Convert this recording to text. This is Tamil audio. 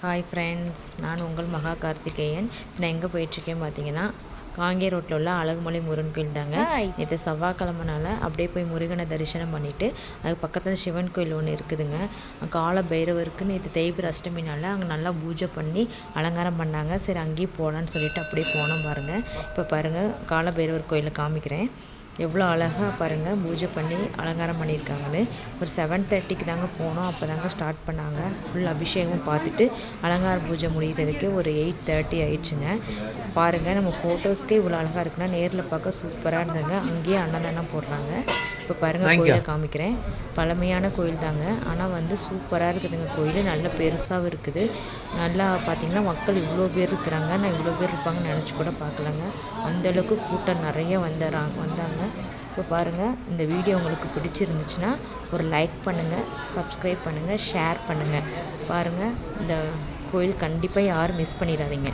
ஹாய் ஃப்ரெண்ட்ஸ், நான் உங்கள் மகா கார்த்திகேயன். நான் எங்கே போயிட்டுருக்கேன் பார்த்தீங்கன்னா, காங்கேய ரோட்டில் உள்ள அழகுமலை முருகன் கோயில் தாங்க. நேற்று செவ்வாய்க்கிழமைனால அப்படியே போய் முருகனை தரிசனம் பண்ணிவிட்டு, அதுக்கு பக்கத்தில் சிவன் கோயில் ஒன்று இருக்குதுங்க. கால பைரவருக்கு நேற்று தேய்பிர அஷ்டமினால அங்கே நல்லா பூஜை பண்ணி அலங்காரம் பண்ணாங்க. சரி அங்கேயும் போகலான்னு சொல்லிட்டு அப்படியே போனோம் பாருங்கள். இப்போ பாருங்கள், கால பைரவர் கோயிலில் காமிக்கிறேன். எவ்வளோ அழகாக பாருங்கள் பூஜை பண்ணி அலங்காரம் பண்ணியிருக்காங்கன்னு. ஒரு 7:30க்கு தாங்க போனோம். அப்போ தாங்க ஸ்டார்ட் பண்ணாங்க. ஃபுல் அபிஷேகம் பார்த்துட்டு அலங்கார பூஜை முடிகிறதுக்கு ஒரு 8:30 ஆயிடுச்சுங்க. பாருங்கள், நம்ம ஃபோட்டோஸ்க்கே இவ்வளோ அழகாக இருக்குன்னா நேரில் பார்க்க சூப்பராக இருந்தாங்க. அங்கேயே அன்னதானம் போடுறாங்க. இப்போ பாருங்கள், கோயிலை காமிக்கிறேன். பழமையான கோயில் தாங்க, ஆனால் வந்து சூப்பராக இருக்குதுங்க. கோயில் நல்ல பெருசாகவும் இருக்குது. நல்லா பார்த்திங்கன்னா மக்கள் இவ்வளோ பேர் இருக்கிறாங்க. நான் இவ்வளோ பேர் இருப்பாங்கன்னு நினச்சி கூட பார்க்கலங்க. அந்தளவுக்கு கூட்டம் நிறைய வந்தாங்க. இப்போ பாருங்கள், இந்த வீடியோ உங்களுக்கு பிடிச்சிருந்துச்சுன்னா ஒரு லைக் பண்ணுங்கள், சப்ஸ்கிரைப் பண்ணுங்கள், ஷேர் பண்ணுங்கள். பாருங்கள், இந்த கோயில் கண்டிப்பாக யாரும் மிஸ் பண்ணிடாதீங்க.